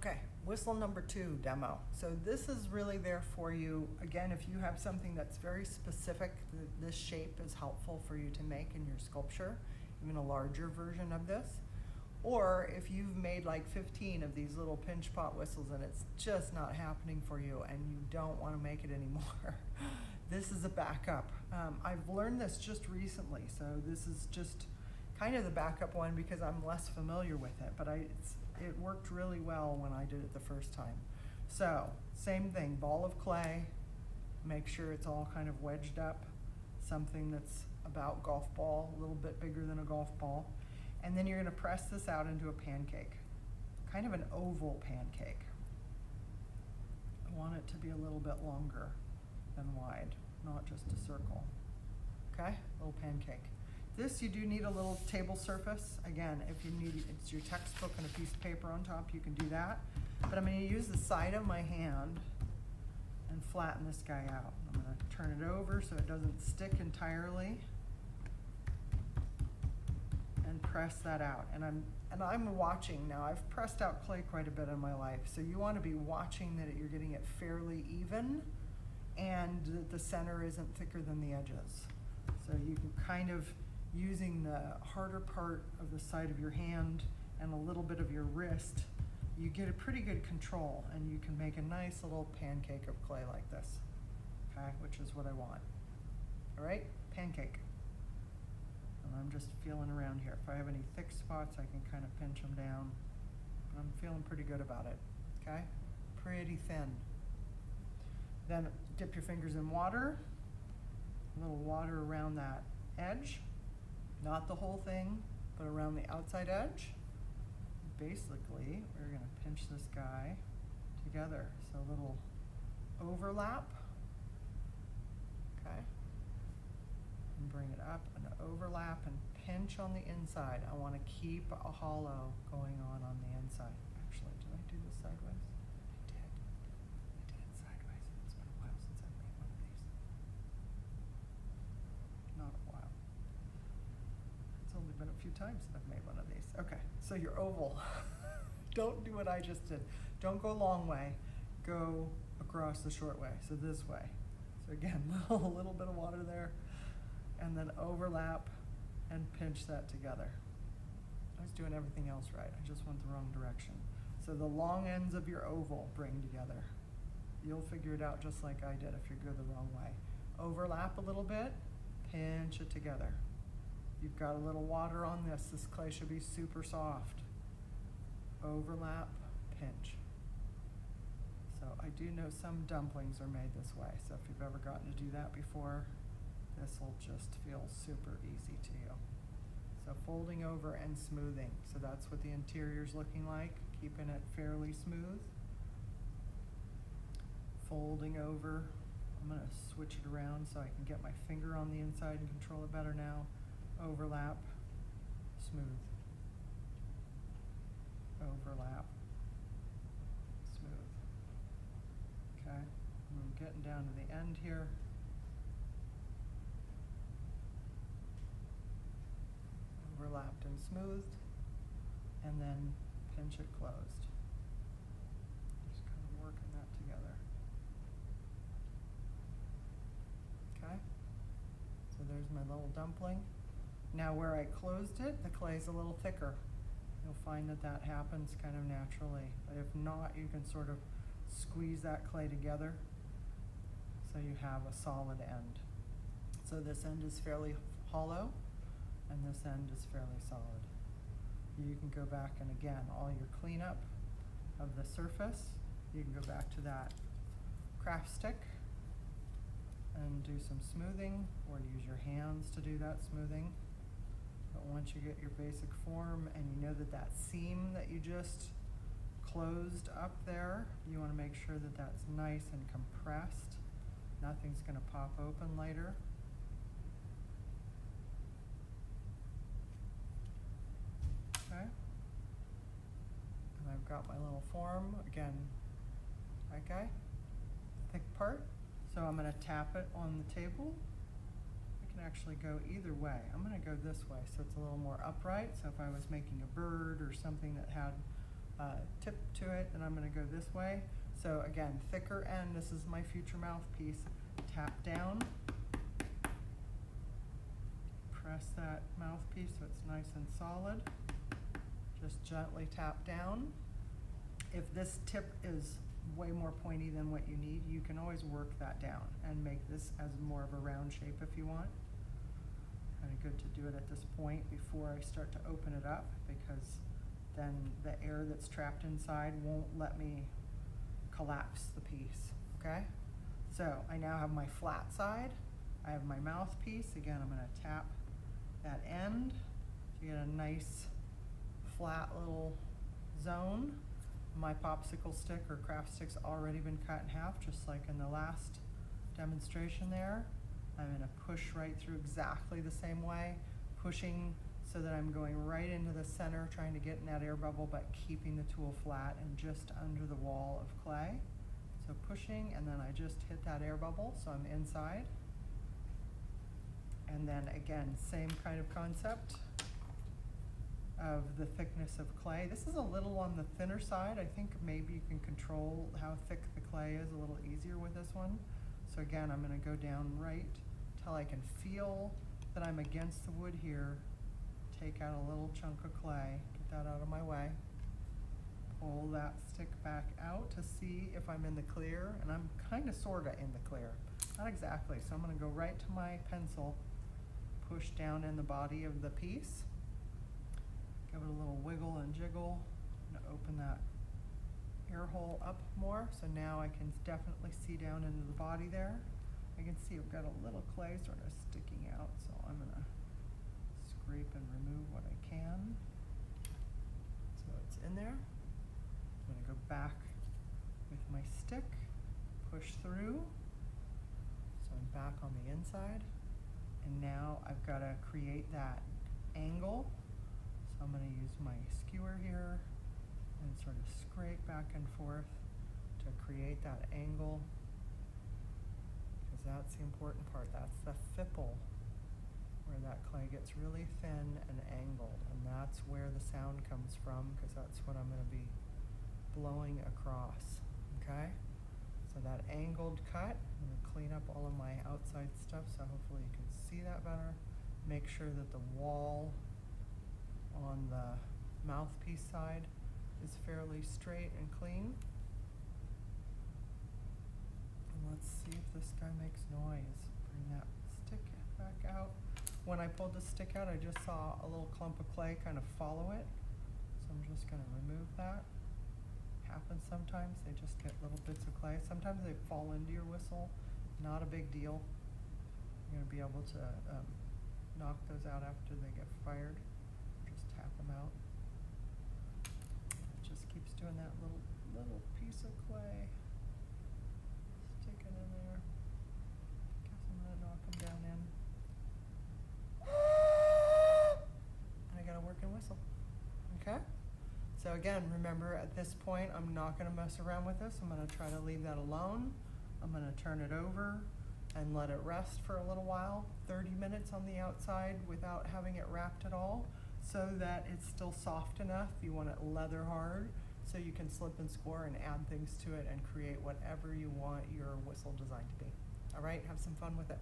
Okay, whistle number 2 demo. So this is really there for you. Again, if you have something that's very specific, this shape is helpful for you to make in your sculpture, even a larger version of this. Or if you've made like 15 of these little pinch pot whistles and it's just not happening for you and you don't want to make it anymore, this is a backup. I've learned this just recently, so this is just kind of the backup one because I'm less familiar with it, but it worked really well when I did it the first time. So, same thing, ball of clay, make sure it's all kind of wedged up, something that's about golf ball, a little bit bigger than a golf ball. And then you're gonna press this out into a pancake, kind of an oval pancake. I want it to be a little bit longer than wide, not just a circle. Okay, little pancake. This, you do need a little table surface. Again, if you need, it's your textbook and a piece of paper on top, you can do that. But I'm gonna use the side of my hand and flatten this guy out. I'm gonna turn it over so it doesn't stick entirely. And press that out. And I'm watching now. I've pressed out clay quite a bit in my life. So you wanna be watching that you're getting it fairly even and that the center isn't thicker than the edges. So you can kind of, using the harder part of the side of your hand and a little bit of your wrist, you get a pretty good control and you can make a nice little pancake of clay like this, okay, which is what I want. All right, pancake. And I'm just feeling around here. If I have any thick spots, I can kind of pinch them down, but I'm feeling pretty good about it, okay? Pretty thin. Then dip your fingers in water, a little water around that edge. Not the whole thing, but around the outside edge. Basically, we're gonna pinch this guy together. So a little overlap, okay? And bring it up and overlap and pinch on the inside. I wanna keep a hollow going on the inside. Actually, did I do this sideways? I did. I did it sideways. It's been a while since I've made one of these. Not a while. It's only been a few times that I've made one of these. Okay, so your oval. Don't do what I just did. Don't go a long way. Go across the short way, so this way. So again, a little bit of water there, and then overlap and pinch that together. I was doing everything else right. I just went the wrong direction. So the long ends of your oval bring together. You'll figure it out just like I did if you go the wrong way. Overlap a little bit, pinch it together. You've got a little water on this. This clay should be super soft. Overlap, pinch. So I do know some dumplings are made this way. So if you've ever gotten to do that before, this will just feel super easy to you. So folding over and smoothing. So that's what the interior's looking like, keeping it fairly smooth. Folding over. I'm gonna switch it around so I can get my finger on the inside and control it better now. Overlap, smooth. Overlap, smooth. Okay, I'm getting down to the end here. Overlapped and smoothed, and then pinch it closed. Just kind of working that together. Okay, so there's my little dumpling. Now where I closed it, the clay's a little thicker. You'll find that that happens kind of naturally. But if not, you can sort of squeeze that clay together so you have a solid end. So this end is fairly hollow and this end is fairly solid. You can go back and again, all your cleanup of the surface, you can go back to that craft stick and do some smoothing or use your hands to do that smoothing. But once you get your basic form and you know that that seam that you just closed up there, you want to make sure that that's nice and compressed. Nothing's going to pop open later. Okay. And I've got my little form again. Okay. Thick part. So I'm going to tap it on the table. Actually go either way. I'm going to go this way so it's a little more upright. So if I was making a bird or something that had tip to it, and I'm gonna go this way. So again, thicker end, this is my future mouthpiece. Tap down. Press that mouthpiece so it's nice and solid. Just gently tap down. If this tip is way more pointy than what you need, you can always work that down and make this as more of a round shape if you want. Kind of good to do it at this point before I start to open it up, because then the air that's trapped inside won't let me collapse the piece, okay? So I now have my flat side. I have my mouthpiece. Again, I'm gonna tap that end to get a nice flat little zone. My popsicle stick or craft stick's already been cut in half, just like in the last demonstration there. I'm gonna push right through exactly the same way, pushing so that I'm going right into the center, trying to get in that air bubble, but keeping the tool flat and just under the wall of clay. So pushing, and then I just hit that air bubble, so I'm inside. And then again, same kind of concept of the thickness of clay. This is a little on the thinner side. I think maybe you can control how thick the clay is a little easier with this one. So again, I'm gonna go down right till I can feel that I'm against the wood here. Take out a little chunk of clay, get that out of my way. Pull that stick back out to see if I'm in the clear, and I'm kinda sorta in the clear. Not exactly, so I'm gonna go right to my pencil, push down in the body of the piece. Give it a little wiggle and jiggle. I'm gonna open that air hole up more, so now I can definitely see down into the body there. I can see I've got a little clay sort of sticking out, so I'm gonna scrape and remove what I can. So it's in there. I'm gonna go back with my stick, push through. So I'm back on the inside. And now I've gotta create that angle. So I'm gonna use my skewer here and sort of scrape back and forth to create that angle, because that's the important part. That's the fipple, where that clay gets really thin and angled, and that's where the sound comes from, because that's what I'm gonna be blowing across, okay? So that angled cut, I'm gonna clean up all of my outside stuff so hopefully you can see that better. Make sure that the wall on the mouthpiece side is fairly straight and clean. And let's see if this guy makes noise. Bring that stick back out. When I pulled the stick out, I just saw a little clump of clay kind of follow it. So I'm just gonna remove that. Happens sometimes, they just get little bits of clay. Sometimes they fall into your whistle, not a big deal. You're gonna be able to knock those out after they get fired. Just tap them out. It just keeps doing that little piece of clay. Stick it in there. Guess I'm gonna knock them down in. And I got a working whistle, okay? So again, remember at this point, I'm not gonna mess around with this. I'm gonna try to leave that alone. I'm gonna turn it over and let it rest for a little while, 30 minutes on the outside without having it wrapped at all, so that it's still soft enough. You want it leather hard, so you can slip and score and add things to it and create whatever you want your whistle design to be. All right, have some fun with it.